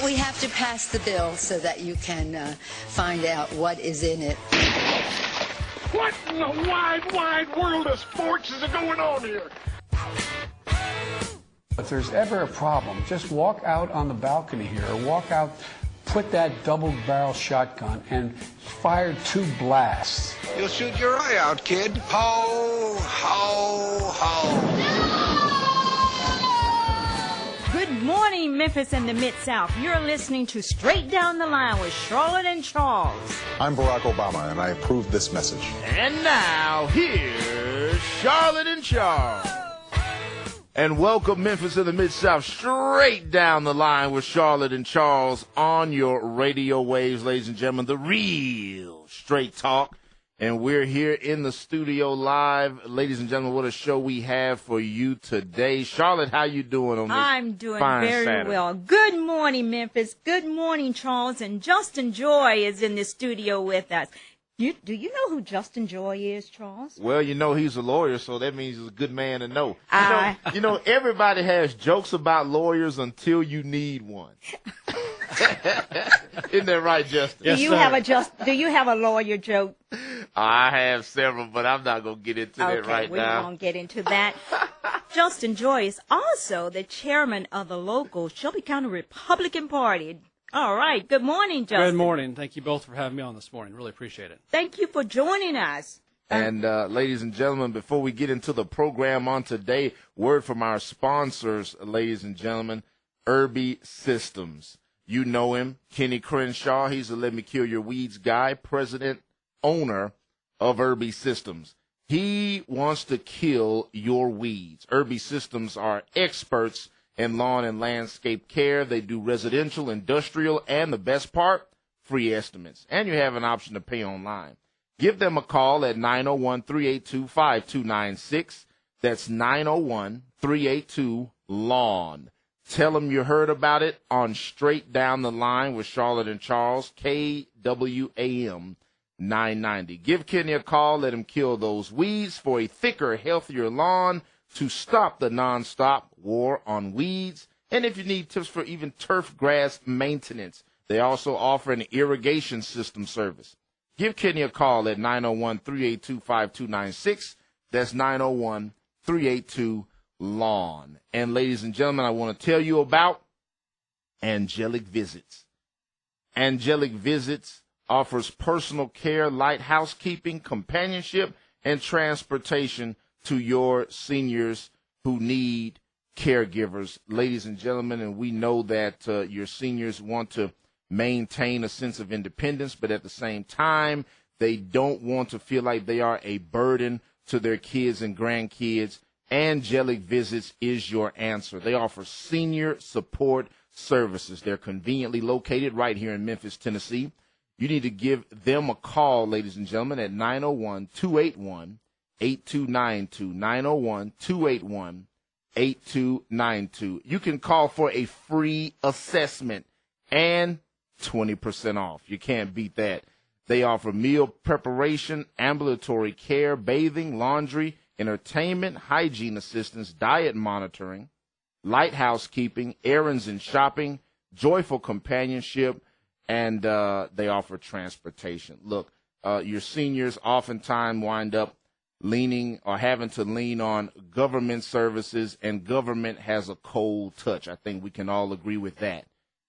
we have to pass the bill so that you can find out what is in it. What in the wide, wide world of sports is going on here? If there's ever a problem, just walk out on the balcony here, or walk out, put that double-barrel shotgun, and fire 2 blasts. You'll shoot your eye out, kid. Ho, ho, ho. Good morning, Memphis and the Mid-South. You're listening to Straight Down the Line with Charlotte and Charles. I'm Barack Obama, and I approve this message. And now, here's Charlotte and Charles. And welcome, Memphis and the Mid-South, straight down the line with Charlotte and Charles on your radio waves, ladies and gentlemen, the real straight talk. And we're here in the studio live. Ladies and gentlemen, what a show we have for you today. Charlotte, how you doing on this I'm doing fine very Saturday? well. Good morning, Memphis. Good morning, Charles. And Justin Joy is in the studio with us. Do you know who Justin Joy is, Charles? Well, you know he's a lawyer, so that means he's a good man to know. I- You know, everybody has jokes about lawyers until you need one. Isn't that right, Justin? Do you have a lawyer joke? I have several, but I'm not going to get into that right we now. won't get into that. Justin Joy is also the chairman of the local Shelby County Republican Party. All right. Good morning, Justin. Good morning. Thank you both for having me on this morning. Really appreciate it. Thank you for joining us. And ladies and gentlemen, before we get into the program on today, word from our sponsors, ladies and gentlemen, Irby Systems. You know him, Kenny Crenshaw. He's the Let Me Kill Your Weeds guy, president, owner of Irby Systems. He wants to kill your weeds. Irby Systems are experts in lawn and landscape care. They do residential, industrial, and the best part, free estimates. And you have an option to pay online. Give them a call at 901-382-5296. That's 901-382-LAWN. Tell them you heard about it on Straight Down the Line with Charlotte and Charles, KWAM 990. Give Kenny a call. Let him kill those weeds for a thicker, healthier lawn to stop the nonstop war on weeds. And if you need tips for even turf grass maintenance, they also offer an irrigation system service. Give Kenny a call at 901-382-5296. That's 901-382-LAWN. And ladies and gentlemen, I want to tell you about Angelic Visits. Angelic Visits offers personal care, light housekeeping, companionship, and transportation to your seniors who need caregivers, ladies and gentlemen. And we know that your seniors want to maintain a sense of independence, but at the same time, they don't want to feel like they are a burden to their kids and grandkids. Angelic Visits is your answer. They offer senior support services. They're conveniently located right here in Memphis, Tennessee. You need to give them a call, ladies and gentlemen, at 901-281-8292, 901-281-8292. You can call for a free assessment and 20% off. You can't beat that. They offer meal preparation, ambulatory care, bathing, laundry, entertainment, hygiene assistance, diet monitoring, light housekeeping, errands and shopping, joyful companionship, and they offer transportation. Look, your seniors oftentimes wind up leaning or having to lean on government services, and government has a cold touch. I think we can all agree with that.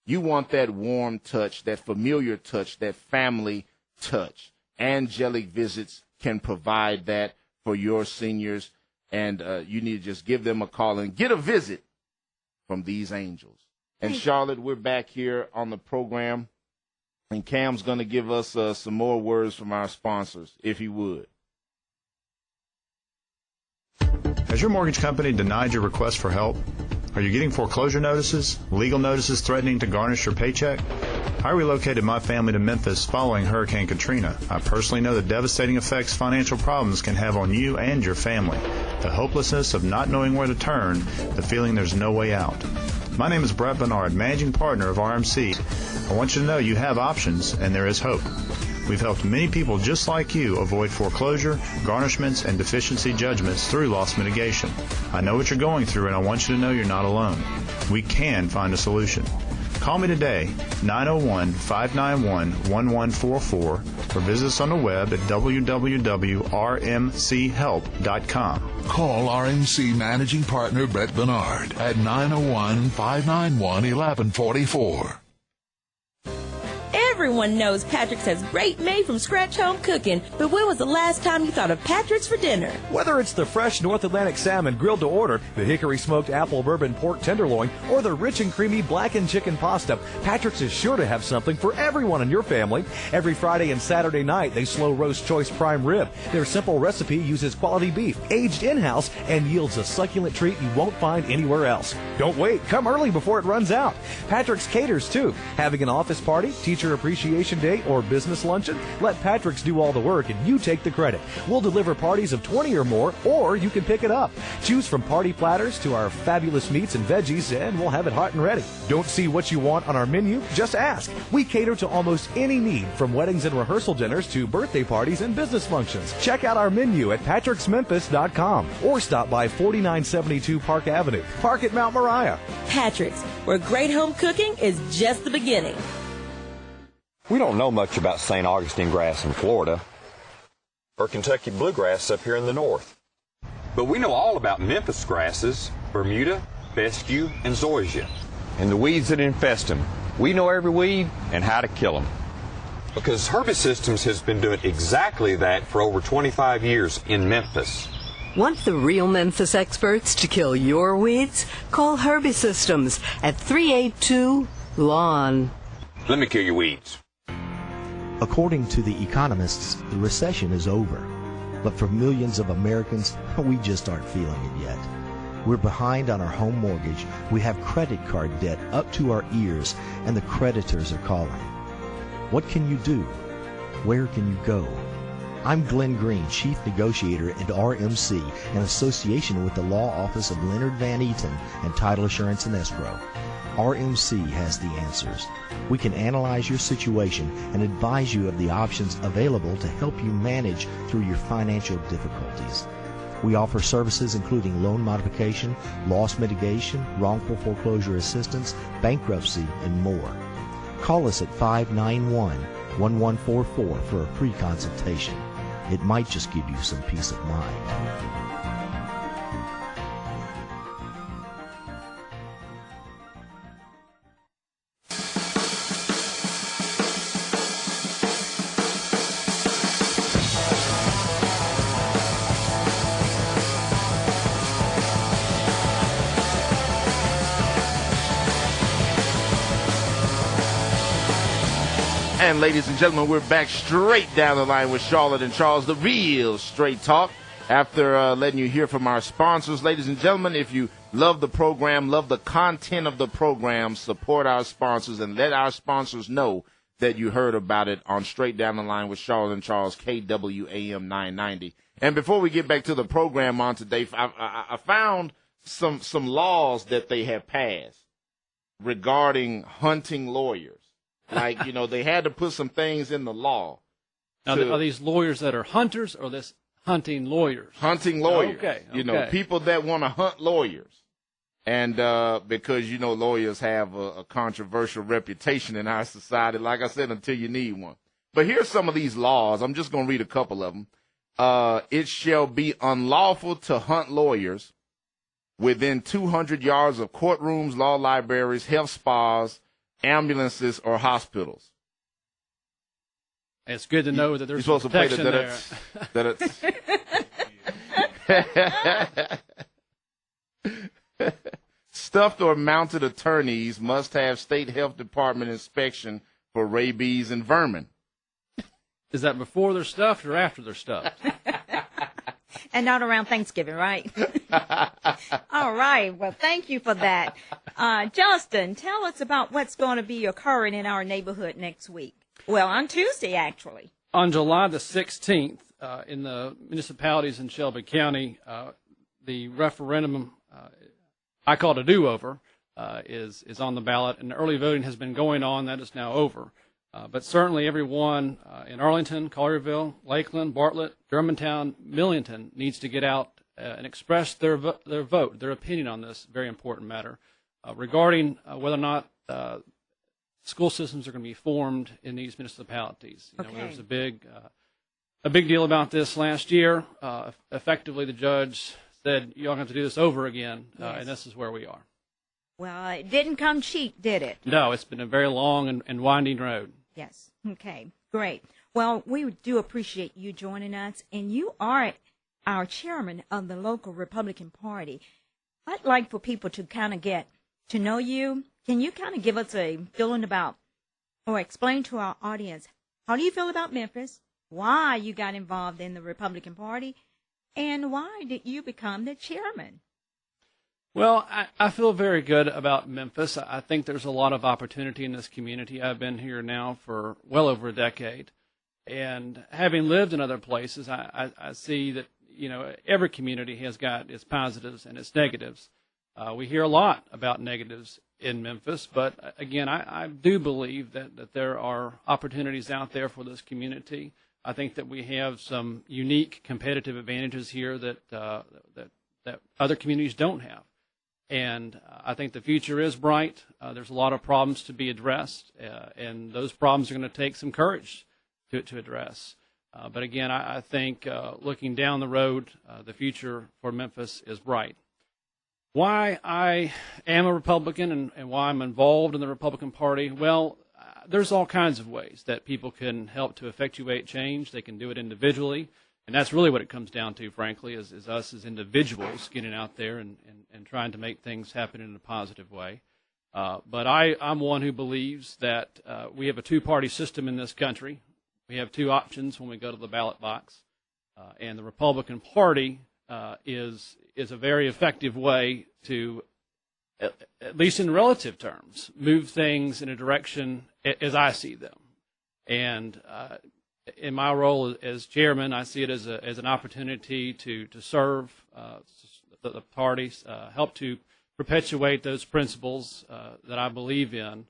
You want that warm touch, that familiar touch, that family touch. Angelic Visits can provide that for your seniors, and you need to just give them a call and get a visit from these angels. And Charlotte, we're back here on the program, and Cam's going to give us some more words from our sponsors, if he would. Has your mortgage company denied your request for help? Are you getting foreclosure notices, legal notices threatening to garnish your paycheck? I relocated my family to Memphis following Hurricane Katrina. I personally know the devastating effects financial problems can have on you and your family. The hopelessness of not knowing where to turn, the feeling there's no way out. My name is Brett Bernard, managing partner of RMC. I want you to know you have options and there is hope. We've helped many people just like you avoid foreclosure, garnishments, and deficiency judgments through loss mitigation. I know what you're going through, and I want you to know you're not alone. We can find a solution. Call me today, 901-591-1144, or visit us on the web at www.rmchelp.com. Call RMC Managing Partner Brett Bernard at 901-591-1144. Everyone knows Patrick's has great made-from-scratch home cooking, but when was the last time you thought of Patrick's for dinner? Whether it's the fresh North Atlantic salmon grilled to order, the hickory-smoked apple bourbon pork tenderloin, or the rich and creamy blackened chicken pasta, Patrick's is sure to have something for everyone in your family. Every Friday and Saturday night, they slow roast choice prime rib. Their simple recipe uses quality beef, aged in-house, and yields a succulent treat you won't find anywhere else. Don't wait. Come early before it runs out. Patrick's caters, too. Having an office party, teacher appreciation day, or business luncheon? Let Patrick's do all the work and you take the credit. We'll deliver parties of 20 or more, or you can pick it up. Choose from party platters to our fabulous meats and veggies, and we'll have it hot and ready. Don't see what you want on our menu? Just ask. We cater to almost any need, from weddings and rehearsal dinners to birthday parties and business functions. Check out our menu at patricksmemphis.com or stop by 4972 Park Avenue, Park at Mount Moriah. Patrick's, where great home cooking is just the beginning. We don't know much about St. Augustine grass in Florida, or Kentucky bluegrass up here in the north. But we know all about Memphis grasses, Bermuda, fescue, and zoysia, and the weeds that infest them. We know every weed and how to kill them. Because Herbisystems has been doing exactly that for over 25 years in Memphis. Want the real Memphis experts to kill your weeds? Call Herbisystems at 382-LAWN. Let me kill your weeds. According to the economists, the recession is over. But for millions of Americans, we just aren't feeling it yet. We're behind on our home mortgage, we have credit card debt up to our ears, and the creditors are calling. What can you do? Where can you go? I'm Glenn Green, Chief Negotiator at RMC, in association with the Law Office of Leonard Van Eaton and Title Assurance and Escrow. RMC has the answers. We can analyze your situation and advise you of the options available to help you manage through your financial difficulties. We offer services including loan modification, loss mitigation, wrongful foreclosure assistance, bankruptcy, and more. Call us at 591-1144 for a free consultation. It might just give you some peace of mind. And ladies and gentlemen, we're back straight down the line with Charlotte and Charles, the real straight talk. After letting you hear from our sponsors, ladies and gentlemen, if you love the program, love the content of the program, support our sponsors and let our sponsors know that you heard about it on Straight Down the Line with Charlotte and Charles, KWAM 990. And before we get back to the program on today, I found some laws that they have passed regarding hunting lawyers. Like, you know, they had to put some things in the law. Now, are these lawyers that are hunters or this hunting lawyers? Hunting lawyers. Okay. You know, people that want to hunt lawyers. And because, you know, lawyers have a controversial reputation in our society, like I said, until you need one. But here's some of these laws. I'm just going to read a couple of them. It shall be unlawful to hunt lawyers within 200 yards of courtrooms, law libraries, health spas, ambulances, or hospitals. It's good to know that there's supposed to play protection there. Stuffed or mounted attorneys must have state health department inspection for rabies and vermin. Is that before they're stuffed or after they're stuffed? And not around Thanksgiving, right? All right. Well, thank you for that. Justin, tell us about what's going to be occurring in our neighborhood next week. Well, on Tuesday, actually. On July the 16th, in the municipalities in Shelby County, the referendum, I call it a do-over, is on the ballot, and the early voting has been going on. That is now over. But certainly everyone in Arlington, Collierville, Lakeland, Bartlett, Germantown, Millington needs to get out and express their vote, their opinion on this very important matter regarding whether or not school systems are going to be formed in these municipalities. You know, Okay. there was a big deal about this last year. Effectively, the judge said, "You're going to have to do this over again," and this is where we are. Well, it didn't come cheap, did it? No, it's been a very long and winding road. Yes. Okay, great. Well, we do appreciate you joining us, and you are our chairman of the local Republican Party. I'd like for people to kind of get to know you. Can you kind of give us a feeling about, or explain to our audience, how do you feel about Memphis, why you got involved in the Republican Party, and why did you become the chairman? Well, I feel very good about Memphis. I think there's a lot of opportunity in this community. I've been here now for well over a decade. And having lived in other places, I see that, you know, every community has got its positives and its negatives. We hear a lot about negatives in Memphis, but again, I do believe that there are opportunities out there for this community. I think that we have some unique competitive advantages here that other communities don't have. And I think the future is bright. There's a lot of problems to be addressed, and those problems are going to take some courage to address. But again, I think looking down the road, the future for Memphis is bright. Why I am a Republican and why I'm involved in the Republican Party, well, there's all kinds of ways that people can help to effectuate change. They can do it individually. And that's really what it comes down to, frankly, is us as individuals getting out there and trying to make things happen in a positive way. But I'm one who believes that we have a two-party system in this country. We have two options when we go to the ballot box. And the Republican Party is a very effective way to, at least in relative terms, move things in a direction as I see them. And in my role as chairman, I see it as an opportunity to serve the parties, help to perpetuate those principles that I believe in.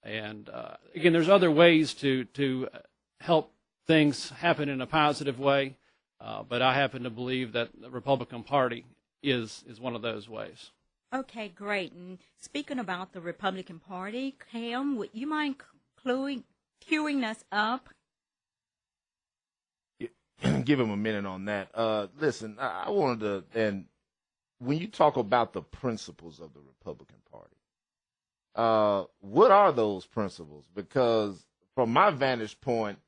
And again, there's other ways to help things happen in a positive way, but I happen to believe that the Republican Party is one of those ways. Okay, great. And speaking about the Republican Party, Cam, would you mind queuing us up? Give him a minute on that. Listen, I wanted to, and when you talk about the principles of the Republican Party, what are those principles? Because from my vantage point,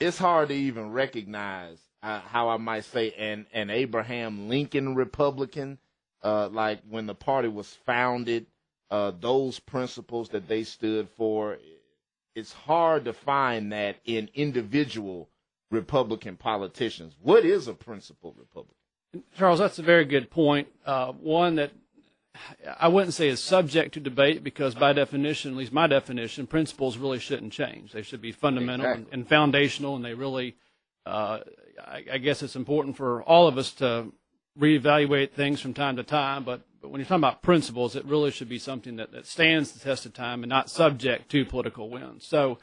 it's hard to even recognize how I might say an Abraham Lincoln Republican, like when the party was founded, those principles that they stood for, it's hard to find that in individual Republican politicians. What is a principled Republican? Charles, that's a very good point. One that I wouldn't say is subject to debate because by definition, at least my definition, principles really shouldn't change. They should be fundamental and foundational, and they really, I guess it's important for all of us to reevaluate things from time to time, but when you're talking about principles, it really should be something that stands the test of time and not subject to political winds. So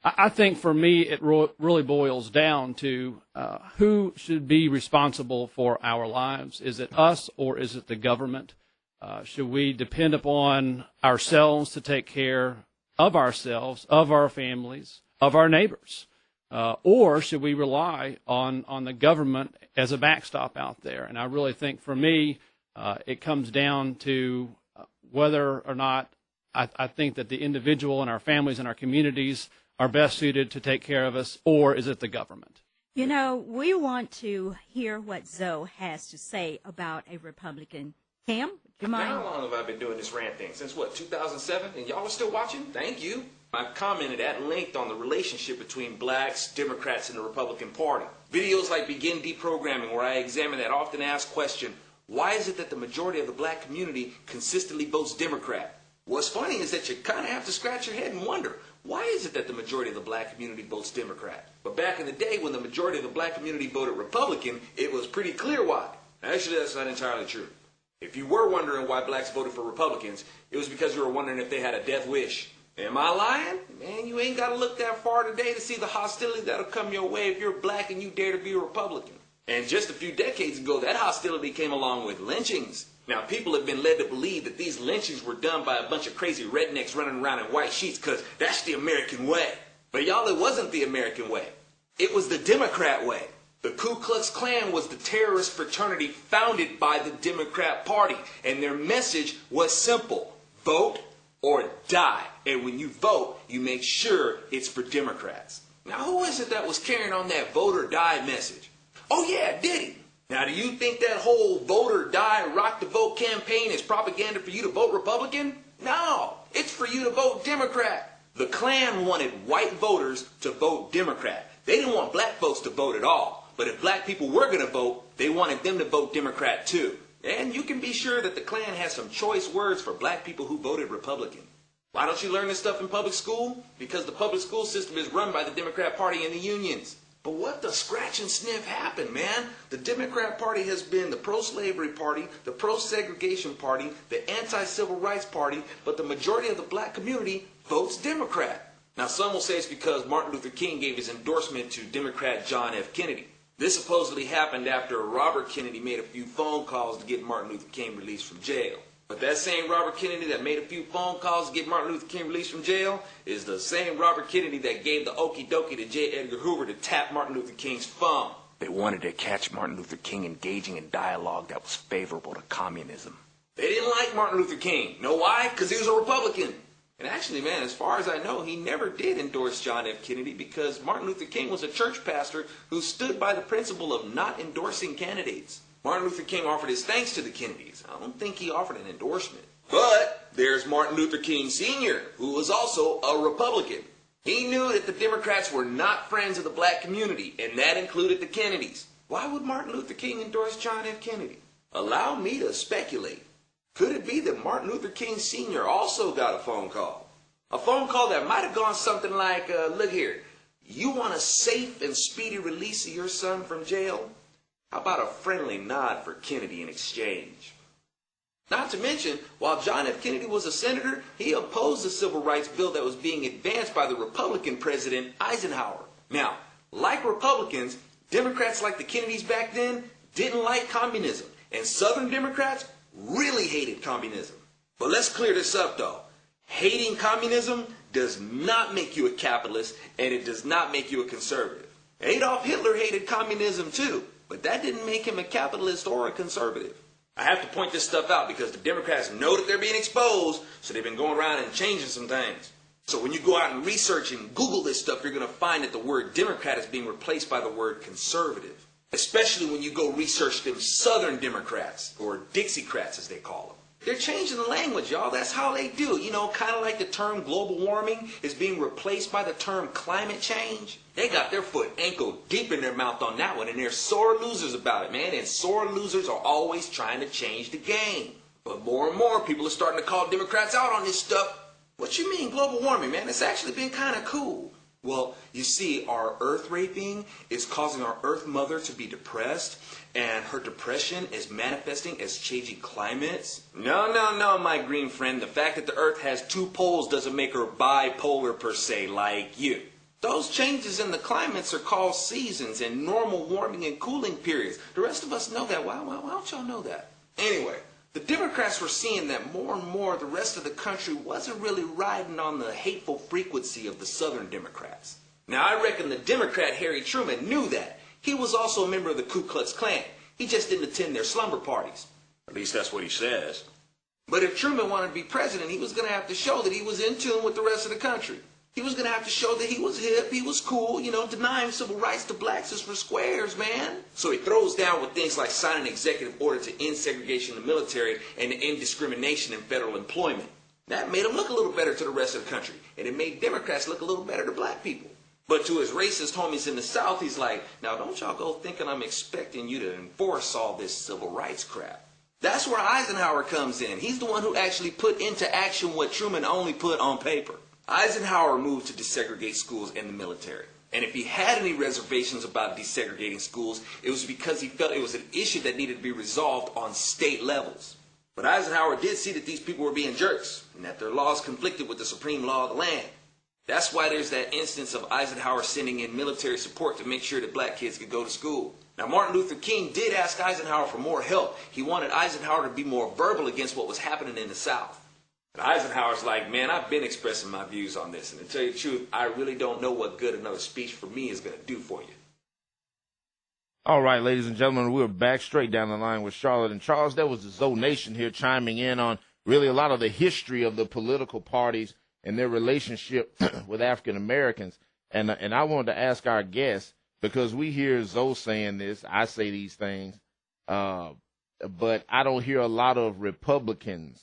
I think for me, it really boils down to who should be responsible for our lives. Is it us or is it the government? Should we depend upon ourselves to take care of ourselves, of our families, of our neighbors? Or should we rely on the government as a backstop out there? And I really think for me, it comes down to whether or not I think that the individual and our families and our communities are best suited to take care of us, or is it the government? You know, we want to hear what Zoe has to say about a Republican. Cam, do you mind? How long have I been doing this rant thing? Since what, 2007? And y'all are still watching? Thank you. I've commented at length on the relationship between blacks, Democrats, and the Republican Party. Videos like Begin Deprogramming, where I examine that often asked question, why is it that the majority of the black community consistently votes Democrat? What's funny is that you kind of have to scratch your head and wonder, why is it that the majority of the black community votes Democrat? But back in the day when the majority of the black community voted Republican, it was pretty clear why. Actually, that's not entirely true. If you were wondering why blacks voted for Republicans, it was because you were wondering if they had a death wish. Am I lying? Man, you ain't got to look that far today to see the hostility that'll come your way if you're black and you dare to be a Republican. And just a few decades ago, that hostility came along with lynchings. Now, people have been led to believe that these lynchings were done by a bunch of crazy rednecks running around in white sheets because that's the American way. But y'all, it wasn't the American way. It was the Democrat way. The Ku Klux Klan was the terrorist fraternity founded by the Democrat Party. And their message was simple: vote or die. And when you vote, you make sure it's for Democrats. Now, who is it that was carrying on that vote or die message? Oh yeah, Diddy. Now, do you think that whole vote or die, rock the vote campaign is propaganda for you to vote Republican? No, it's for you to vote Democrat. The Klan wanted white voters to vote Democrat. They didn't want black folks to vote at all. But if black people were going to vote, they wanted them to vote Democrat too. And you can be sure that the Klan has some choice words for black people who voted Republican. Why don't you learn this stuff in public school? Because the public school system is run by the Democrat Party and the unions. But what the scratch and sniff happened, man? The Democrat Party has been the pro-slavery party, the pro-segregation party, the anti-civil rights party, but the majority of the black community votes Democrat. Now, some will say it's because Martin Luther King gave his endorsement to Democrat John F. Kennedy. This supposedly happened after Robert Kennedy made a few phone calls to get Martin Luther King released from jail. But that same Robert Kennedy that made a few phone calls to get Martin Luther King released from jail is the same Robert Kennedy that gave the okie dokie to J. Edgar Hoover to tap Martin Luther King's phone. They wanted to catch Martin Luther King engaging in dialogue that was favorable to communism. They didn't like Martin Luther King. Know why? Because he was a Republican. And actually, man, as far as I know, he never did endorse John F. Kennedy because Martin Luther King was a church pastor who stood by the principle of not endorsing candidates. Martin Luther King offered his thanks to the Kennedys. I don't think he offered an endorsement. But there's Martin Luther King Sr., who was also a Republican. He knew that the Democrats were not friends of the black community, and that included the Kennedys. Why would Martin Luther King endorse John F. Kennedy? Allow me to speculate. Could it be that Martin Luther King Sr. also got a phone call? A phone call that might have gone something like, look here, you want a safe and speedy release of your son from jail? How about a friendly nod for Kennedy in exchange? Not to mention, while John F. Kennedy was a senator, he opposed the civil rights bill that was being advanced by the Republican President Eisenhower. Now, like Republicans, Democrats like the Kennedys back then didn't like communism, and Southern Democrats really hated communism. But let's clear this up, though. Hating communism does not make you a capitalist, and it does not make you a conservative. Adolf Hitler hated communism too, but that didn't make him a capitalist or a conservative. I have to point this stuff out because the Democrats know that they're being exposed, so they've been going around and changing some things. So when you go out and research and Google this stuff, you're going to find that the word Democrat is being replaced by the word conservative. Especially when you go research them Southern Democrats, or Dixiecrats as they call them. They're changing the language, y'all. That's how they do. You know, kind of like the term global warming is being replaced by the term climate change. They got their foot ankle deep in their mouth on that one, and they're sore losers about it, man. And sore losers are always trying to change the game. But more and more people are starting to call Democrats out on this stuff. What you mean global warming, man? It's actually been kind of cool. Well, you see, our earth raping is causing our earth mother to be depressed, and her depression is manifesting as changing climates. No, my green friend. The fact that the earth has two poles doesn't make her bipolar per se, like you. Those changes in the climates are called seasons and normal warming and cooling periods. The rest of us know that. Why don't y'all know that? Anyway, the Democrats were seeing that more and more the rest of the country wasn't really riding on the hateful frequency of the Southern Democrats. Now, I reckon the Democrat Harry Truman knew that. He was also a member of the Ku Klux Klan. He just didn't attend their slumber parties. At least that's what he says. But if Truman wanted to be president, he was going to have to show that he was in tune with the rest of the country. He was going to have to show that he was hip, he was cool, denying civil rights to blacks is for squares, man. So he throws down with things like signing an executive order to end segregation in the military and to end discrimination in federal employment. That made him look a little better to the rest of the country, and it made Democrats look a little better to black people. But to his racist homies in the South, he's like, now don't y'all go thinking I'm expecting you to enforce all this civil rights crap. That's where Eisenhower comes in. He's the one who actually put into action what Truman only put on paper. Eisenhower moved to desegregate schools and the military. And if he had any reservations about desegregating schools, it was because he felt it was an issue that needed to be resolved on state levels. But Eisenhower did see that these people were being jerks, and that their laws conflicted with the supreme law of the land. That's why there's that instance of Eisenhower sending in military support to make sure that black kids could go to school. Now, Martin Luther King did ask Eisenhower for more help. He wanted Eisenhower to be more verbal against what was happening in the South. And Eisenhower's like, man, I've been expressing my views on this. And to tell you the truth, I really don't know what good another speech for me is going to do for you. All right, ladies and gentlemen, we're back straight down the line with Charlotte and Charles. That was the Zoe Nation here chiming in on really a lot of the history of the political parties and their relationship with African Americans. And I wanted to ask our guests, because we hear Zoe saying this, I say these things, but I don't hear a lot of Republicans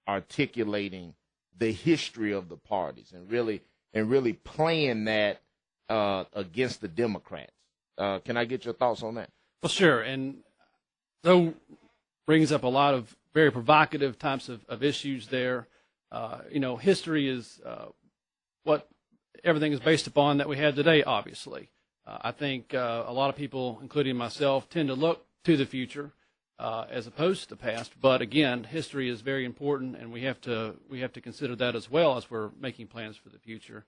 articulating the history of the parties and really playing that against the Democrats. Can I get your thoughts on that? Well, sure. And Zoe brings up a lot of very provocative types of issues there. History is what everything is based upon that we have today, obviously. I think a lot of people, including myself, tend to look to the future as opposed to the past. But again, history is very important, and we have to consider that as well as we're making plans for the future.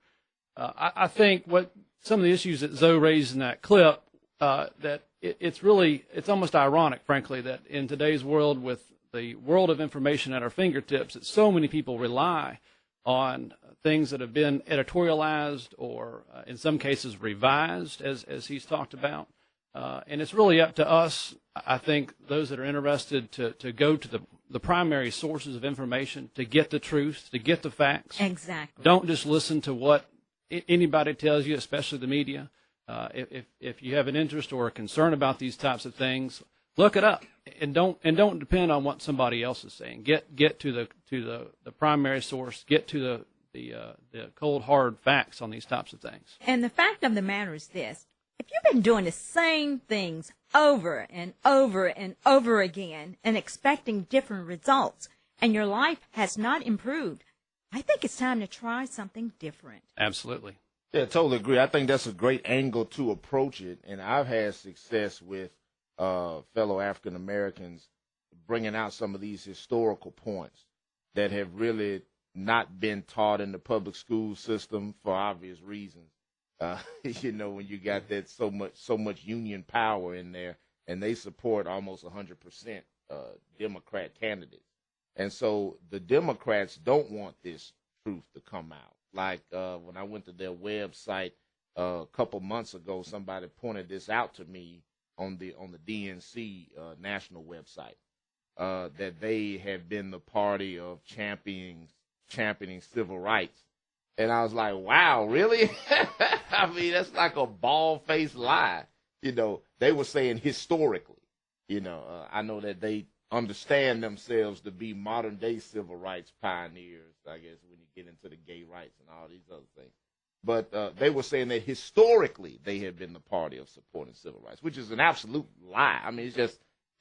I think what some of the issues that Zoe raised in that clip, that it's almost ironic, frankly, that in today's world, with the world of information at our fingertips, that so many people rely on things that have been editorialized or in some cases revised, as he's talked about. And it's really up to us, I think, those that are interested to go to the primary sources of information, to get the truth, to get the facts. Exactly. Don't just listen to what anybody tells you, especially the media. If you have an interest or a concern about these types of things, look it up, and don't depend on what somebody else is saying. Get to the primary source. Get to the cold hard facts on these types of things. And the fact of the matter is this: if you've been doing the same things over and over and over again and expecting different results, and your life has not improved, I think it's time to try something different. Absolutely. Yeah, totally agree. I think that's a great angle to approach it, and I've had success with fellow African Americans bringing out some of these historical points that have really not been taught in the public school system for obvious reasons. When you got that so much union power in there, and they support almost 100% Democrat candidates. And so the Democrats don't want this truth to come out. Like when I went to their website a couple months ago, somebody pointed this out to me on the DNC national website, that they had been the party of championing civil rights. And I was like, wow, really? I mean, that's like a bald-faced lie. They were saying historically. I know that they understand themselves to be modern-day civil rights pioneers, I guess, when you get into the gay rights and all these other things. But they were saying that historically they had been the party of supporting civil rights, which is an absolute lie. I mean,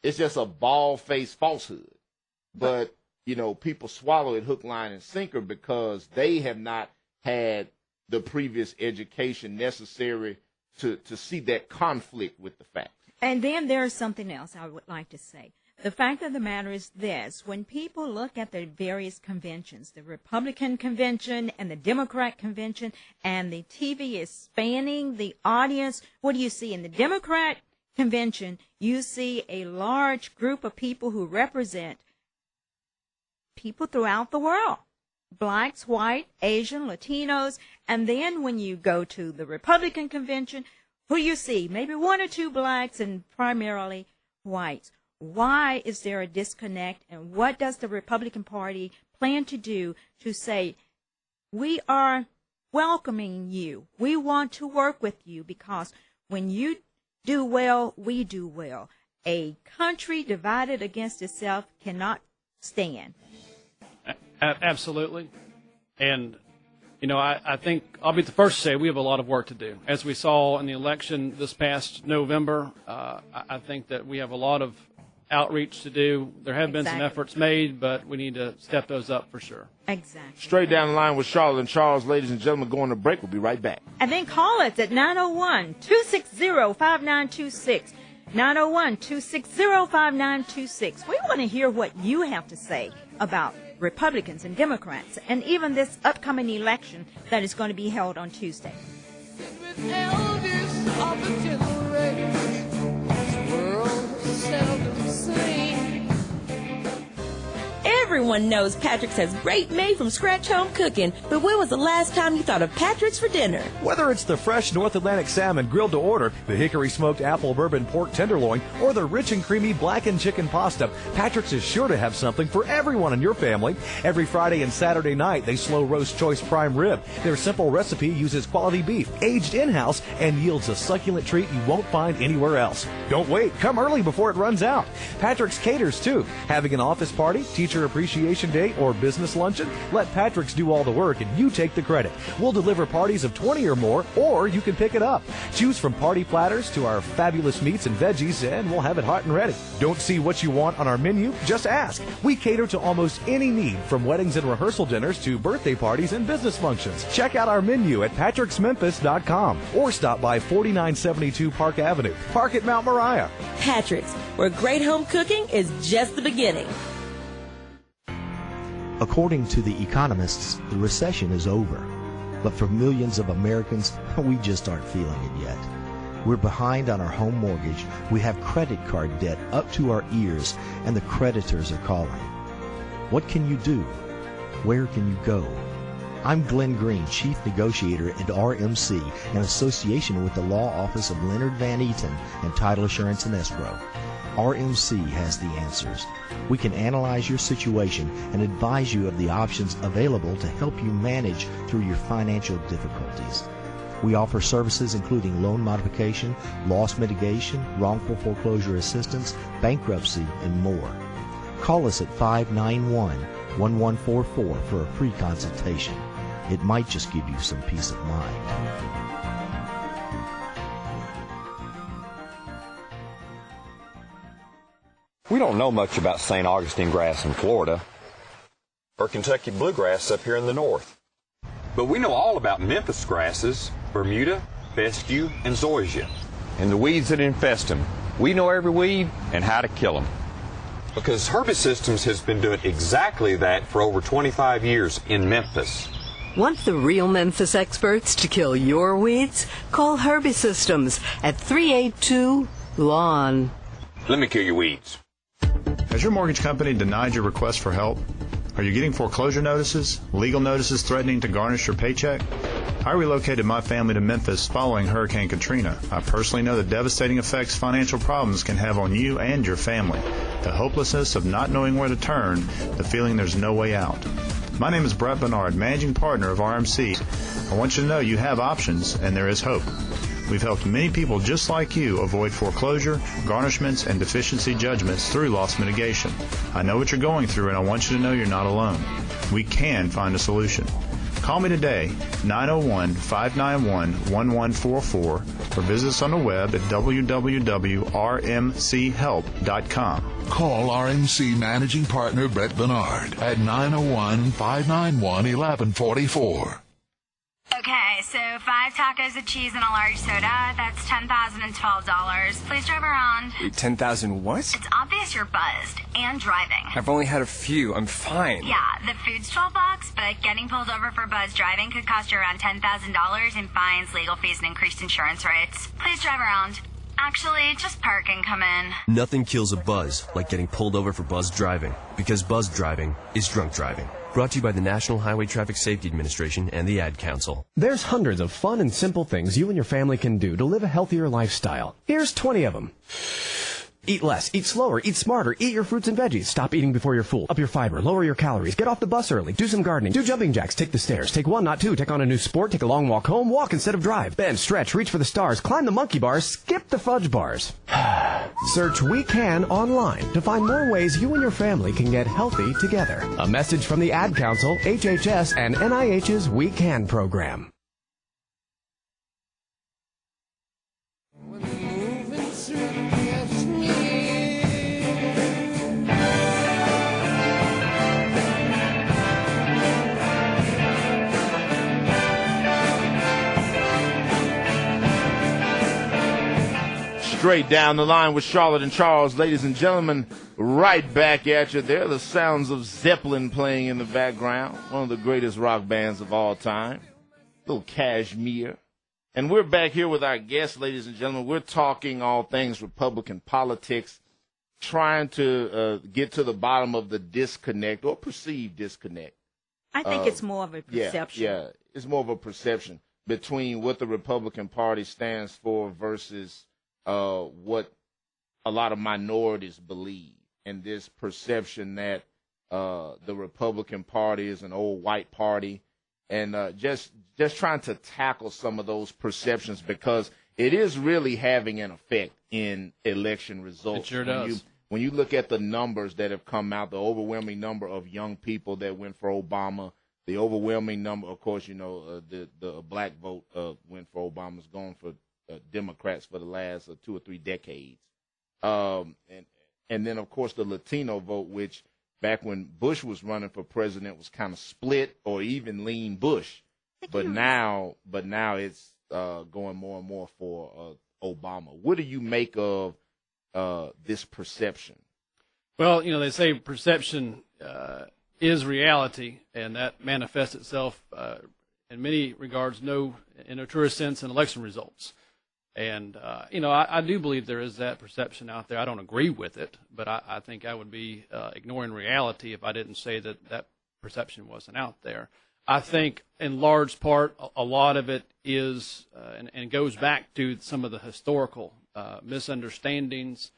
it's just a bald-faced falsehood. But, people swallow it hook, line, and sinker because they have not had the previous education necessary to see that conflict with the facts. And then there's something else I would like to say. The fact of the matter is this: when people look at the various conventions, the Republican convention and the Democrat convention, and the TV is spanning the audience, what do you see? In the Democrat convention, you see a large group of people who represent people throughout the world. Blacks, white, Asian, Latinos. And then when you go to the Republican convention, who do you see? Maybe one or two blacks and primarily whites. Why is there a disconnect, and what does the Republican Party plan to do to say, we are welcoming you, we want to work with you, because when you do well, we do well. A country divided against itself cannot stand. Absolutely. And, I think I'll be the first to say we have a lot of work to do. As we saw in the election this past November, I think that we have a lot of outreach to do. There have been some efforts made, but we need to step those up for sure. Exactly. Straight down the line with Charlotte and Charles, ladies and gentlemen, going to break. We'll be right back. And then call us at 901-260-5926. 901-260-5926. We want to hear what you have to say about Republicans and Democrats, and even this upcoming election that is going to be held on Tuesday. Everyone knows Patrick's has great made-from-scratch home cooking, but when was the last time you thought of Patrick's for dinner? Whether it's the fresh North Atlantic salmon grilled to order, the hickory smoked apple bourbon pork tenderloin, or the rich and creamy blackened chicken pasta, Patrick's is sure to have something for everyone in your family. Every Friday and Saturday night, they slow roast choice prime rib. Their simple recipe uses quality beef, aged in-house, and yields a succulent treat you won't find anywhere else. Don't wait. Come early before it runs out. Patrick's caters, too. Having an office party, teacher appreciation day, or business luncheon? Let Patrick's do all the work and you take the credit. We'll deliver parties of 20 or more, or you can pick it up. Choose from party platters to our fabulous meats and veggies, and we'll have it hot and ready. Don't see what you want on our menu? Just ask. We cater to almost any need, from weddings and rehearsal dinners to birthday parties and business functions. Check out our menu at patricksmemphis.com or stop by 4972 Park Avenue. Park at Mount Moriah. Patrick's, where great home cooking is just the beginning. According to the economists, the recession is over. But for millions of Americans, we just aren't feeling it yet. We're behind on our home mortgage, we have credit card debt up to our ears, and the creditors are calling. What can you do? Where can you go? I'm Glenn Green, Chief Negotiator at RMC, in association with the Law Office of Leonard Van Eaton and Title Assurance and Escrow. RMC has the answers. We can analyze your situation and advise you of the options available to help you manage through your financial difficulties. We offer services including loan modification, loss mitigation, wrongful foreclosure assistance, bankruptcy, and more. Call us at 591-1144 for a free consultation. It might just give you some peace of mind. We don't know much about St. Augustine grass in Florida, or Kentucky bluegrass up here in the north. But we know all about Memphis grasses, Bermuda, fescue, and zoysia, and the weeds that infest them. We know every weed and how to kill them. Because Herbie Systems has been doing exactly that for over 25 years in Memphis. Want the real Memphis experts to kill your weeds? Call Herbie Systems at 382-LAWN. Let me kill your weeds. Has your mortgage company denied your request for help? Are you getting foreclosure notices, legal notices threatening to garnish your paycheck? I relocated my family to Memphis following Hurricane Katrina. I personally know the devastating effects financial problems can have on you and your family. The hopelessness of not knowing where to turn, the feeling there's no way out. My name is Brett Bernard, Managing Partner of RMC. I want you to know you have options and there is hope. We've helped many people just like you avoid foreclosure, garnishments, and deficiency judgments through loss mitigation. I know what you're going through, and I want you to know you're not alone. We can find a solution. Call me today, 901-591-1144, or visit us on the web at www.rmchelp.com. Call RMC Managing Partner Brett Bernard at 901-591-1144. Okay, so 5 tacos of cheese and a large soda, that's $10,012. Please drive around. Wait, 10,000 what? It's obvious you're buzzed and driving. I've only had a few. I'm fine. Yeah, the food's $12, but getting pulled over for buzz driving could cost you around $10,000 in fines, legal fees, and increased insurance rates. Please drive around. Actually, just park and come in. Nothing kills a buzz like getting pulled over for buzz driving, because buzz driving is drunk driving. Brought to you by the National Highway Traffic Safety Administration and the Ad Council. There's hundreds of fun and simple things you and your family can do to live a healthier lifestyle. Here's 20 of them. Eat less, eat slower, eat smarter, eat your fruits and veggies. Stop eating before you're full. Up your fiber, lower your calories, get off the bus early, do some gardening, do jumping jacks, take the stairs, take one, not two, take on a new sport, take a long walk home, walk instead of drive, bend, stretch, reach for the stars, climb the monkey bars, skip the fudge bars. Search We Can online to find more ways you and your family can get healthy together. A message from the Ad Council, HHS, and NIH's We Can program. Straight down the line with Charlotte and Charles. Ladies and gentlemen, Right back at you there. The sounds of Zeppelin playing in the background. One of the greatest rock bands of all time. Little Kashmir. And we're back here with our guests, ladies and gentlemen. We're talking all things Republican politics, trying to get to the bottom of the disconnect or perceived disconnect. I think it's more of a perception. Yeah, it's more of a perception between what the Republican Party stands for versus what a lot of minorities believe. And this perception that the Republican Party is an old white party, and just trying to tackle some of those perceptions, because it is really having an effect in election results. It sure does. When you look at the numbers that have come out, the overwhelming number of young people that went for Obama, the overwhelming number, of course, the black vote went for Obama, has gone for Democrats for the last 2 or 3 decades. And then, of course, the Latino vote, which back when Bush was running for president was kind of split or even lean Bush. But now it's going more and more for Obama. What do you make of this perception? Well, they say perception is reality, and that manifests itself in many regards, in a truest sense, in election results. And, I do believe there is that perception out there. I don't agree with it, but I think I would be ignoring reality if I didn't say that perception wasn't out there. I think in large part, a lot of it is, and goes back to some of the historical misunderstandings,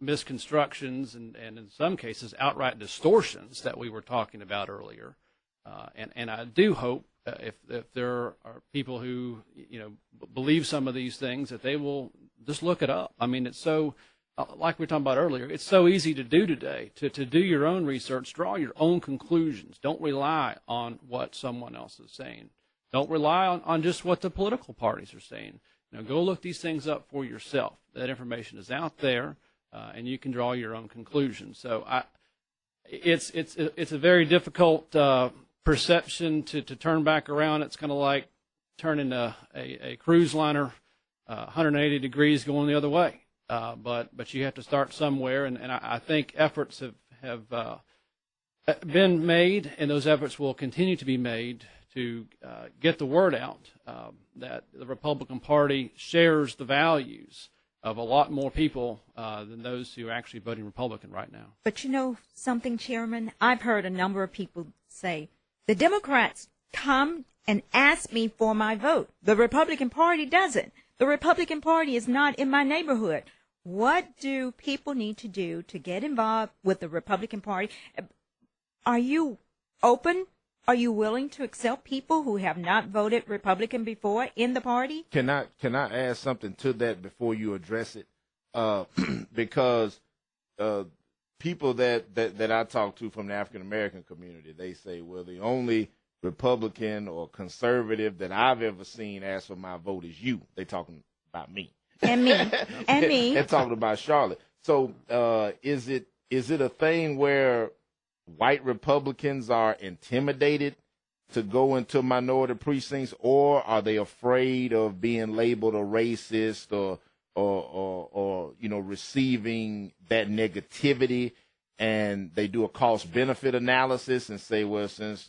misconstructions, and in some cases, outright distortions that we were talking about earlier. And I do hope if there are people who believe some of these things, that they will just look it up. I mean, it's so, like we were talking about earlier, it's so easy to do today, to do your own research, draw your own conclusions. Don't rely on what someone else is saying. Don't rely on just what the political parties are saying. Go look these things up for yourself. That information is out there, and you can draw your own conclusions. So it's a very difficult perception to turn back around. It's kind of like turning a cruise liner 180 degrees going the other way. But you have to start somewhere, and I think efforts have been made, and those efforts will continue to be made to get the word out that the Republican Party shares the values of a lot more people than those who are actually voting Republican right now. But something, Chairman? I've heard a number of people say, the Democrats come and ask me for my vote. The Republican Party doesn't. The Republican Party is not in my neighborhood. What do people need to do to get involved with the Republican Party? Are you open? Are you willing to accept people who have not voted Republican before in the party? Can I add something to that before you address it? Because people that I talk to from the African American community, they say, well, the only Republican or conservative that I've ever seen ask for my vote is you. They talking about me. And me. And me. They're talking about Charlotte. So is it a thing where white Republicans are intimidated to go into minority precincts, or are they afraid of being labeled a racist or receiving that negativity, and they do a cost benefit analysis and say, well, since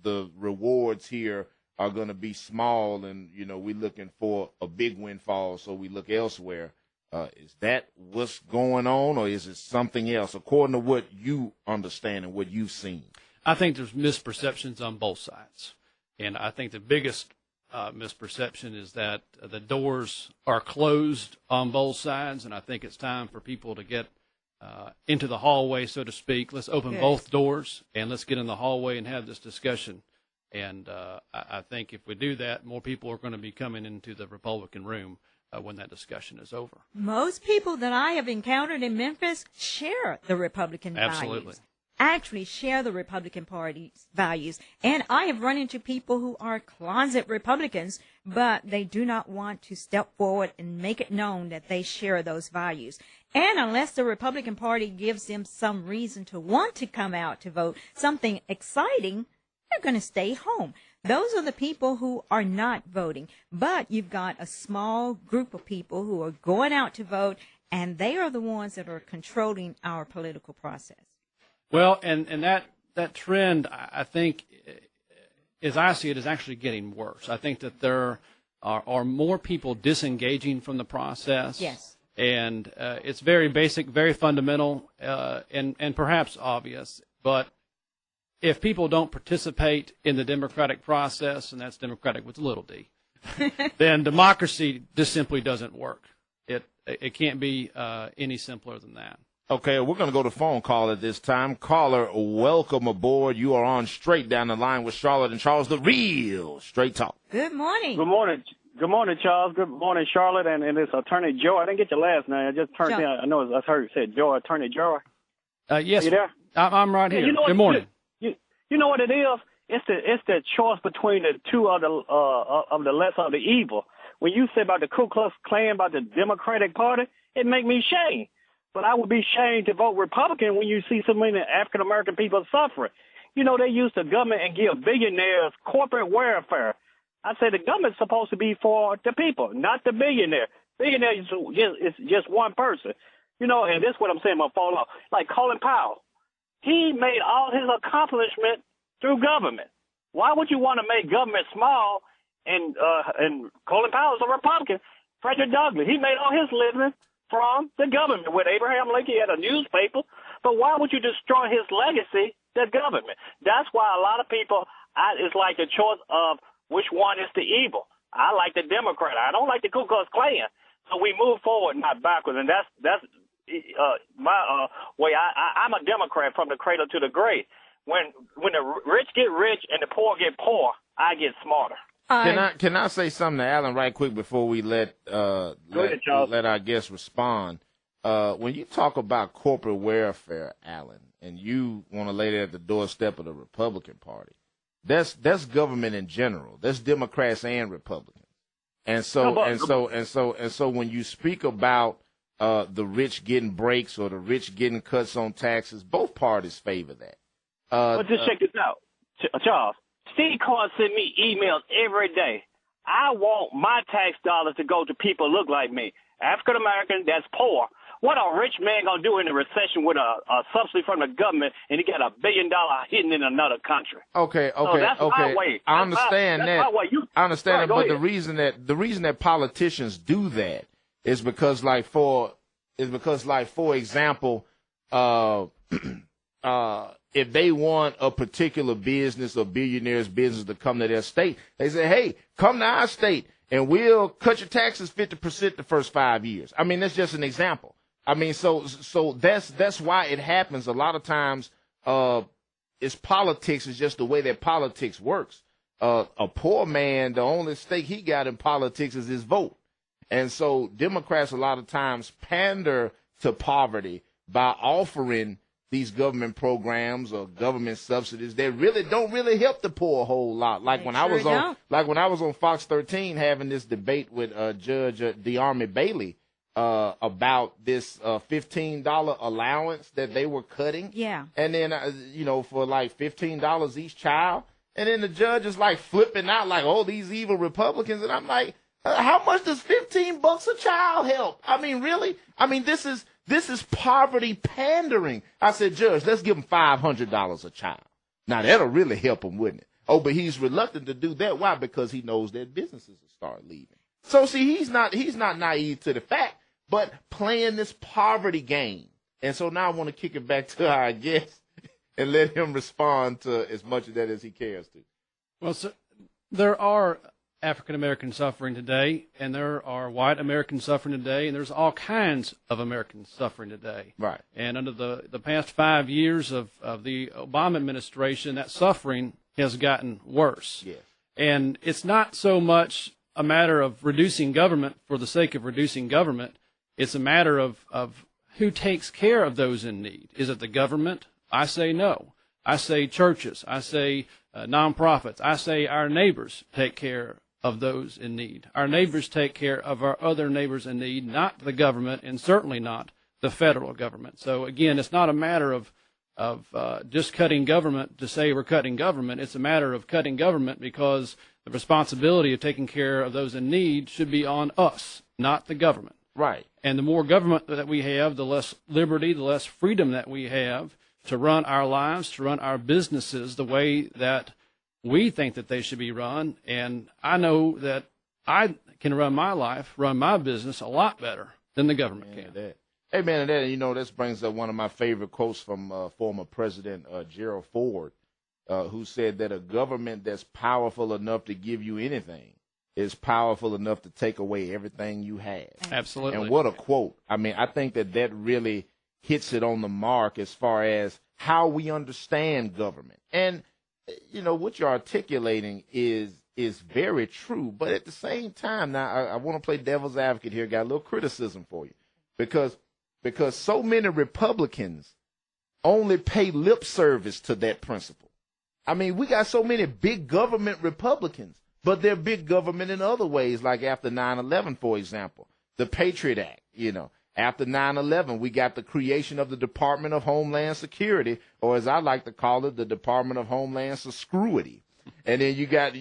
the rewards here are going to be small, and we're looking for a big windfall, so we look elsewhere. Is that what's going on, or is it something else, according to what you understand and what you've seen? I think there's misperceptions on both sides. And I think the biggest misperception is that the doors are closed on both sides, and I think it's time for people to get into the hallway, so to speak. Let's open both doors, and let's get in the hallway and have this discussion. And I think if we do that, more people are going to be coming into the Republican room when that discussion is over. Most people that I have encountered in Memphis share the Republican values. Actually share the Republican Party's values. And I have run into people who are closet Republicans, but they do not want to step forward and make it known that they share those values. And unless the Republican Party gives them some reason to want to come out to vote, something exciting, they're going to stay home. those are the people who are not voting. But you've got a small group of people who are going out to vote, and they are the ones that are controlling our political process. Well, and that trend, I think, as I see it, is actually getting worse. I think that there are more people disengaging from the process. Yes. And it's very basic, very fundamental, and perhaps obvious. But if people don't participate in the democratic process, and that's democratic with a little d, then democracy just simply doesn't work. It can't be any simpler than that. Okay, we're going to go to phone call at this time. Caller, welcome aboard. You are on straight down the line with Charlotte and Charles, the real Straight Talk. Good morning. Good morning. Good morning, Charles. Good morning, Charlotte. And it's Attorney Joy. I didn't get your last name. I just turned in. I know I heard it said Joy, Attorney Joy. Yes. Are you there? I'm right here. You know Good morning. You know what it is? It's the choice between the two of the lesser of the evil. When you say about the Ku Klux Klan, about the Democratic Party, it make me shame. But I would be ashamed to vote Republican when you see so many African-American people suffering. You know, they use the government and give billionaires corporate welfare. I say the government's supposed to be for the people, not the billionaire. Billionaire is just one person. You know, and this is what I'm saying about fall off. Like Colin Powell, he made all his accomplishment through government. Why would you want to make government small? And Colin Powell's a Republican. Frederick Douglass, he made all his living from the government. With Abraham Lincoln, he had a newspaper. But why would you destroy his legacy, the government? That's why a lot of people, it's like the choice of which one is the evil. I like the Democrat. I don't like the Ku Klux Klan. So we move forward, not backwards. And that's my way. I'm a Democrat from the cradle to the grave. When the rich get rich and the poor get poor, I get smarter. Can I say something to Alan right quick before we let our guests respond? When you talk about corporate welfare, Alan, and you want to lay that at the doorstep of the Republican Party, that's government in general. That's Democrats and Republicans. And so when you speak about the rich getting breaks or the rich getting cuts on taxes, both parties favor that. But just check this out, Charles. Steve Carr send me emails every day. I want my tax dollars to go to people who look like me, African American, that's poor. What a rich man gonna do in a recession with a subsidy from the government, and he got $1 billion hidden in another country? Okay. So that's my way. I understand that. I understand that, but ahead. the reason that politicians do that is because, for example, if they want a particular business or billionaire's business to come to their state, they say, hey, come to our state and we'll cut your taxes 50% the first 5 years. I mean, that's just an example. I mean, so that's why it happens. A lot of times it's politics. It's just the way that politics works. A poor man, the only stake he got in politics is his vote. And so Democrats a lot of times pander to poverty by offering these government programs or government subsidies that really don't help the poor a whole lot. Like when I was on Fox 13 having this debate with Judge DeArmond Bailey about this $15 allowance that they were cutting. Yeah. And then for like $15 each child, and then the judge is like flipping out like, oh, these evil Republicans, and I'm like, how much does $15 a child help? I mean, really? I mean, this is poverty pandering. I said, Judge, let's give him $500 a child. Now, that'll really help him, wouldn't it? Oh, but he's reluctant to do that. Why? Because he knows that businesses will start leaving. So, see, he's not naive to the fact, but playing this poverty game. And so now I want to kick it back to our guest and let him respond to as much of that as he cares to. Well, so there are African Americans suffering today, and there are white Americans suffering today, and there's all kinds of Americans suffering today. Right. And under the past 5 years of the Obama administration, that suffering has gotten worse. Yes. And it's not so much a matter of reducing government for the sake of reducing government. It's a matter of who takes care of those in need. Is it the government? I say no. I say churches. I say nonprofits. I say our neighbors take care of those in need. Our neighbors take care of our other neighbors in need, not the government, and certainly not the federal government. So again, it's not a matter of just cutting government to say we're cutting government. It's a matter of cutting government because the responsibility of taking care of those in need should be on us, not the government. Right. And the more government that we have, the less liberty, the less freedom that we have to run our lives, to run our businesses the way that we think that they should be run. And I know that I can run my life, run my business a lot better than the government can. Hey, man, and this brings up one of my favorite quotes from former President Gerald Ford, who said that a government that's powerful enough to give you anything is powerful enough to take away everything you have. Absolutely. And what a quote. I mean, I think that really hits it on the mark as far as how we understand government. And, what you're articulating is very true. But at the same time, now, I want to play devil's advocate here. Got a little criticism for you. Because so many Republicans only pay lip service to that principle. I mean, we got so many big government Republicans, but they're big government in other ways, like after 9/11, for example, the Patriot Act, After 9/11, we got the creation of the Department of Homeland Security, or as I like to call it, the Department of Homeland Security. And then you got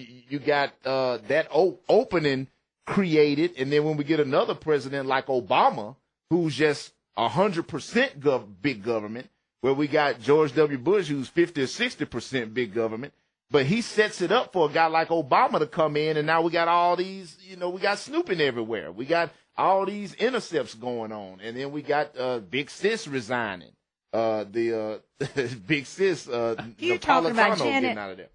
that opening created, and then when we get another president like Obama, who's just 100% big government, where we got George W. Bush, who's 50 or 60% big government, but he sets it up for a guy like Obama to come in, and now we got all these, we got snooping everywhere. We got all these intercepts going on, and then we got Big Sis resigning. The Big Sis, you're talking about Janet. Getting out of there.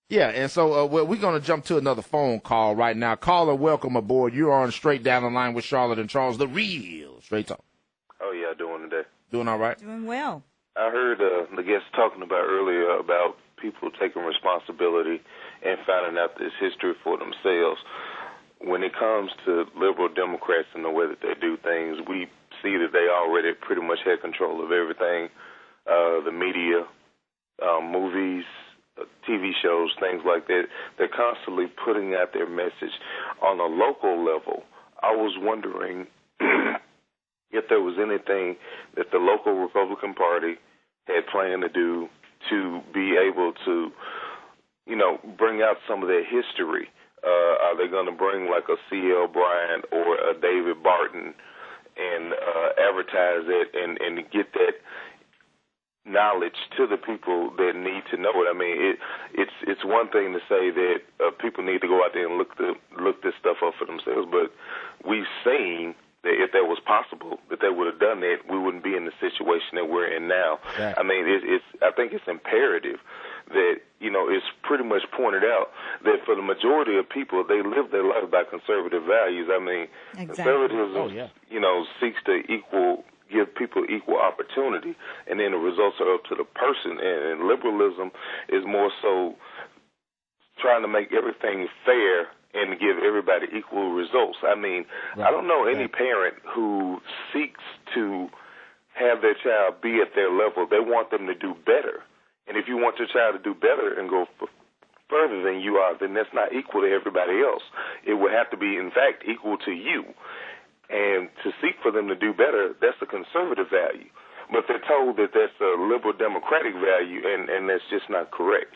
Yeah, and so we're going to jump to another phone call right now. Caller, welcome aboard. You're on Straight Down the Line with Charlotte and Charles, the real Straight Talk. How y'all doing today? Doing all right? Doing well. I heard the guest talking about earlier about people taking responsibility and finding out this history for themselves. When it comes to liberal Democrats and the way that they do things, we see that they already pretty much had control of everything, the media, movies, TV shows, things like that. They're constantly putting out their message. On a local level, I was wondering if there was anything that the local Republican Party had planned to do to be able to, bring out some of their history. Are they going to bring like a C.L. Bryant or a David Barton and advertise it and get that knowledge to the people that need to know it? I mean, it's one thing to say that people need to go out there and look this stuff up for themselves, but we've seen that if that was possible, that they would have done that, we wouldn't be in the situation that we're in now. Right. I mean, I think it's imperative that, it's pretty much pointed out that for the majority of people, they live their life by conservative values. I mean, conservatism, seeks to give people equal opportunity, and then the results are up to the person. And liberalism is more so trying to make everything fair and give everybody equal results. I mean, I don't know any parent who seeks to have their child be at their level. They want them to do better. And if you want your child to do better and go further than you are, then that's not equal to everybody else. It would have to be, in fact, equal to you. And to seek for them to do better, that's a conservative value. But they're told that that's a liberal democratic value, and that's just not correct.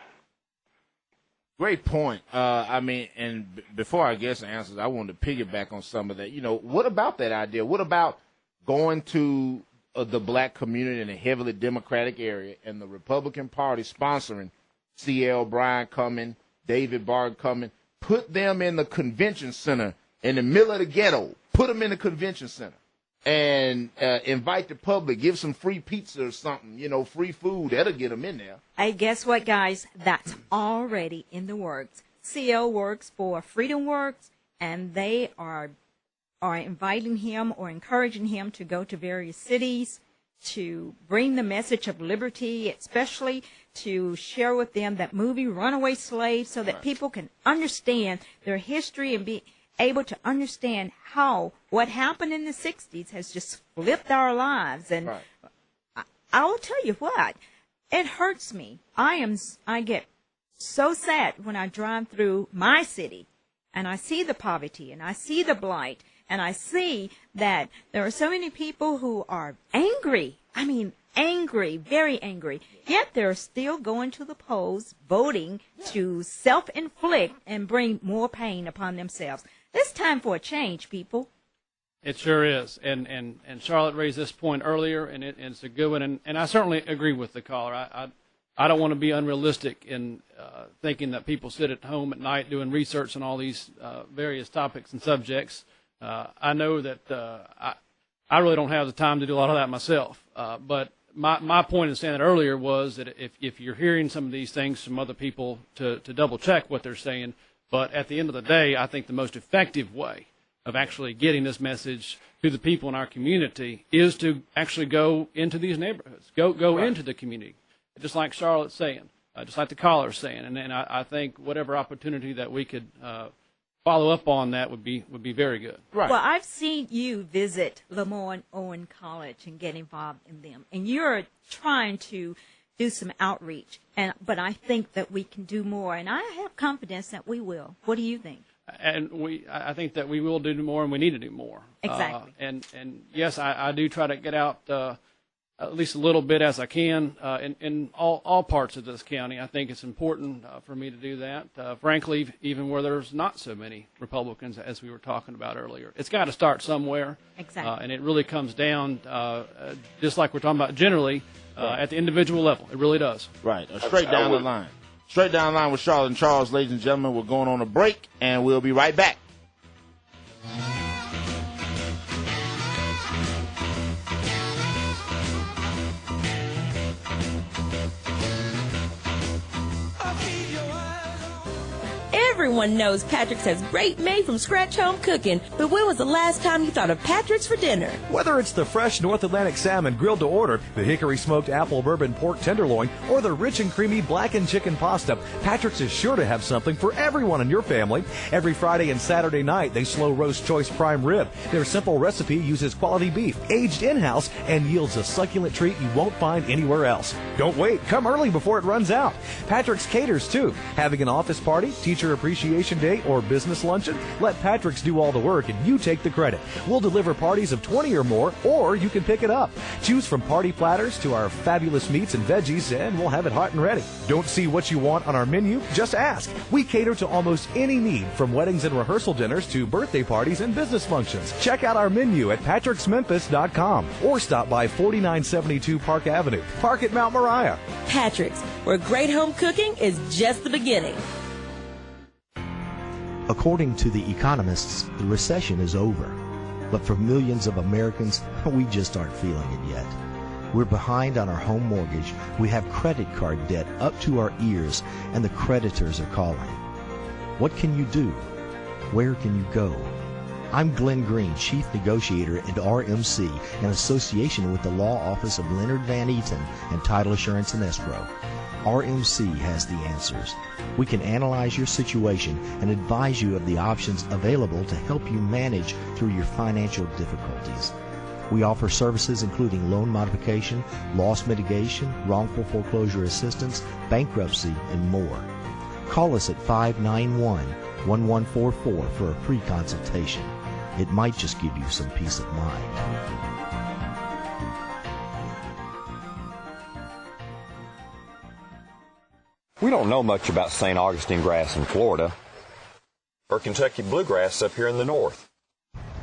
Great point. And before I guess answers, I wanted to piggyback on some of that. What about that idea? What about going to the black community in a heavily Democratic area and the Republican Party sponsoring C.L. Bryant coming, David Barton coming, put them in the convention center in the middle of the ghetto, put them in the convention center and invite the public, give some free pizza or something, free food. That'll get them in there. Hey, guess what, guys? That's already in the works. CL works for Freedom Works, and they are inviting him or encouraging him to go to various cities to bring the message of liberty, especially to share with them that movie Runaway Slave so that people can understand their history and be able to understand how what happened in the 60s has just flipped our lives. And I will tell you what, it hurts me. I get so sad when I drive through my city and I see the poverty and I see the blight and I see that there are so many people who are angry. I mean, angry, very angry. Yet they're still going to the polls, voting to self-inflict and bring more pain upon themselves. It's time for a change, people. It sure is. And Charlotte raised this point earlier, and it's a good one. And I certainly agree with the caller. I don't want to be unrealistic in thinking that people sit at home at night doing research on all these various topics and subjects. I know that I really don't have the time to do a lot of that myself. But my point in saying that earlier was that if you're hearing some of these things from other people, to double check what they're saying. But at the end of the day, I think the most effective way of actually getting this message to the people in our community is to actually go into these neighborhoods, go right into the community, just like Charlotte's saying, just like the caller's saying. And I think whatever opportunity that we could follow up on that would be very good. Right. Well, I've seen you visit Lemoyne Owen College and get involved in them, and you're trying to do some outreach. But I think that we can do more, and I have confidence that we will. What do you think? And I think that we will do more, and we need to do more. Exactly. And yes, I do try to get out at least a little bit as I can in all parts of this county. I think it's important for me to do that. Frankly, even where there's not so many Republicans, as we were talking about earlier, it's got to start somewhere. Exactly. And it really comes down, just like we're talking about generally, at the individual level. It really does. Right. Straight down the line. Straight down the line with Charlotte and Charles, ladies and gentlemen. We're going on a break, and we'll be right back. Everyone knows Patrick's has great made-from-scratch home cooking, but when was the last time you thought of Patrick's for dinner? Whether it's the fresh North Atlantic salmon grilled to order, the hickory smoked apple bourbon pork tenderloin, or the rich and creamy blackened chicken pasta, Patrick's is sure to have something for everyone in your family. Every Friday and Saturday night, they slow roast choice prime rib. Their simple recipe uses quality beef, aged in-house, and yields a succulent treat you won't find anywhere else. Don't wait. Come early before it runs out. Patrick's caters, too. Having an office party, teacher appreciation day, or business luncheon? Let Patrick's do all the work and you take the credit. We'll deliver parties of 20 or more, or you can pick it up. Choose from party platters to our fabulous meats and veggies, and we'll have it hot and ready. Don't see what you want on our menu? Just ask. We cater to almost any need, from weddings and rehearsal dinners to birthday parties and business functions. Check out our menu at patricksmemphis.com or stop by 4972 Park Avenue. Park at Mount Moriah. Patrick's, where great home cooking is just the beginning. According to the economists, the recession is over. But for millions of Americans, we just aren't feeling it yet. We're behind on our home mortgage. We have credit card debt up to our ears, and the creditors are calling. What can you do? Where can you go? I'm Glenn Green, Chief Negotiator at RMC, in association with the Law Office of Leonard Van Eaton and Title Assurance and Escrow. RMC has the answers. We can analyze your situation and advise you of the options available to help you manage through your financial difficulties. We offer services including loan modification, loss mitigation, wrongful foreclosure assistance, bankruptcy, and more. Call us at 591-1144 for a free consultation. It might just give you some peace of mind. We don't know much about St. Augustine grass in Florida, or Kentucky bluegrass up here in the north.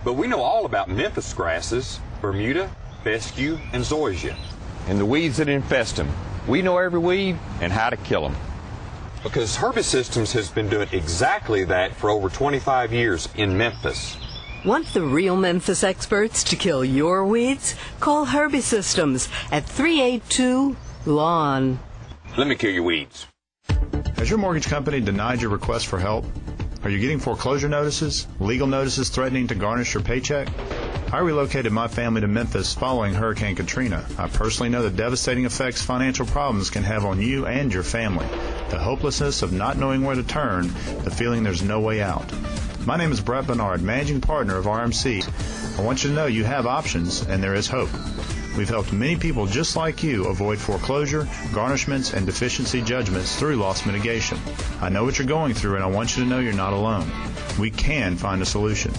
But we know all about Memphis grasses, Bermuda, fescue, and zoysia, and the weeds that infest them. We know every weed and how to kill them. Because Herbisystems has been doing exactly that for over 25 years in Memphis. Want the real Memphis experts to kill your weeds? Call Herbisystems at 382-LAWN. Let me kill your weeds. Has your mortgage company denied your request for help? Are you getting foreclosure notices, legal notices threatening to garnish your paycheck? I relocated my family to Memphis following Hurricane Katrina. I personally know the devastating effects financial problems can have on you and your family. The hopelessness of not knowing where to turn, the feeling there's no way out. My name is Brett Bernard, Managing Partner of RMC. I want you to know you have options and there is hope. We've helped many people just like you avoid foreclosure, garnishments, and deficiency judgments through loss mitigation. I know what you're going through, and I want you to know you're not alone. We can find a solution.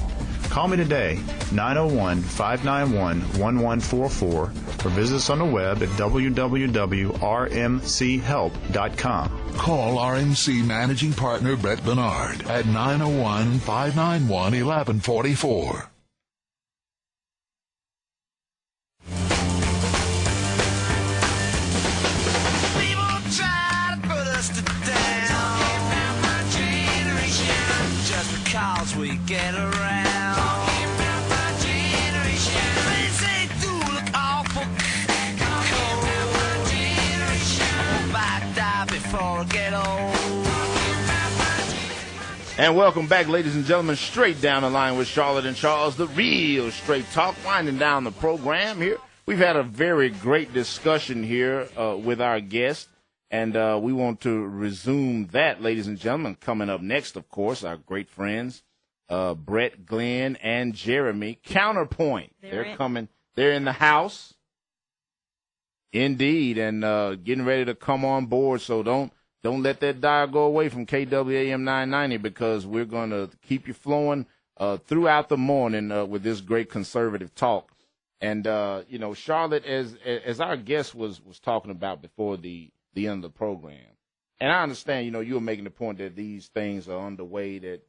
Call me today, 901-591-1144, or visit us on the web at www.rmchelp.com. Call RMC Managing Partner Brett Bernard at 901-591-1144. Cause we get around. Talking about my generation. They say do look awful cold. My generation. I'm back die before I get old. And welcome back, ladies and gentlemen, straight down the line with Charlotte and Charles, the real straight talk, winding down the program here. We've had a very great discussion here with our guest. And we want to resume that, ladies and gentlemen. Coming up next, of course, our great friends, Brett, Glenn, and Jeremy. Counterpoint. They're coming. They're in the house. Indeed. And getting ready to come on board. So don't let that dial go away from KWAM 990, because we're going to keep you flowing throughout the morning with this great conservative talk. And, Charlotte, as our guest was talking about before the end of the program. And I understand, you were making the point that these things are underway, that,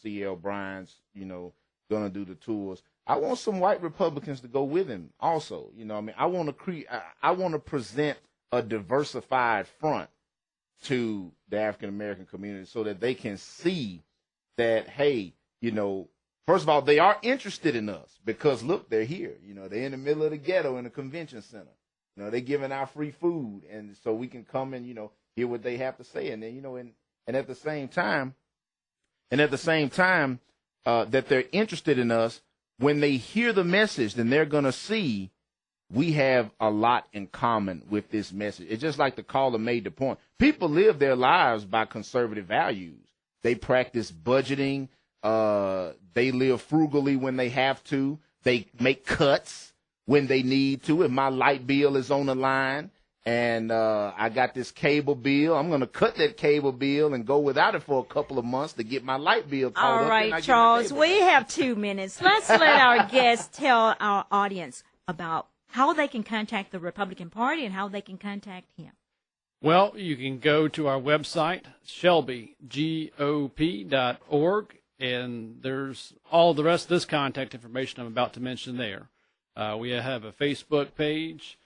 C.L. Bryant's, going to do the tours. I want some white Republicans to go with him also. I want to present a diversified front to the African-American community so that they can see that, hey, first of all, they are interested in us because, look, they're here. They're in the middle of the ghetto in a convention center. They're giving out free food, and so we can come and, hear what they have to say. And then, and at the same time, that they're interested in us, when they hear the message, then they're going to see we have a lot in common with this message. It's just like the caller made the point. People live their lives by conservative values. They practice budgeting. They live frugally when they have to. They make cuts when they need to. If my light bill is on the line and I got this cable bill, I'm going to cut that cable bill and go without it for a couple of months to get my light bill caught up. All right, Charles, we have 2 minutes. Let's let our guest tell our audience about how they can contact the Republican Party and how they can contact him. Well, you can go to our website, shelbygop.org, and there's all the rest of this contact information I'm about to mention there. We have a Facebook page.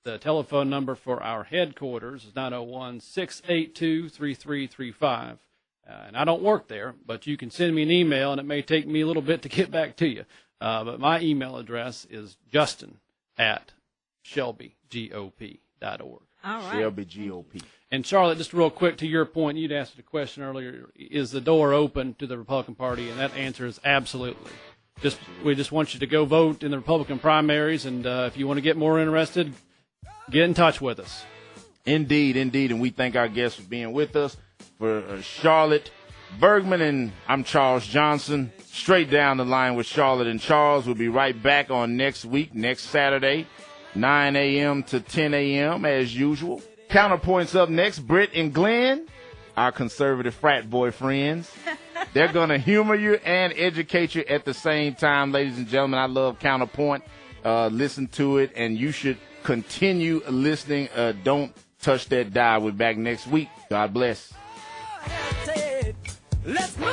The telephone number for our headquarters is 901-682-3335. And I don't work there, but you can send me an email, and it may take me a little bit to get back to you. But my email address is justin@shelbygop.org. All right. Shelby GOP. And Charlotte, just real quick to your point, you'd asked a question earlier, is the door open to the Republican Party? And that answer is absolutely. We just want you to go vote in the Republican primaries, and if you want to get more interested, get in touch with us. Indeed, and we thank our guests for being with us. For Charlotte Bergman, and I'm Charles Johnson, straight down the line with Charlotte and Charles. We'll be right back on next Saturday, 9 a.m. to 10 a.m. as usual. Counterpoints up next, Britt and Glenn, our conservative frat boy friends. They're going to humor you and educate you at the same time, ladies and gentlemen. I love Counterpoint. Listen to it, and you should continue listening. Don't touch that dial. We're back next week. God bless. Let's move.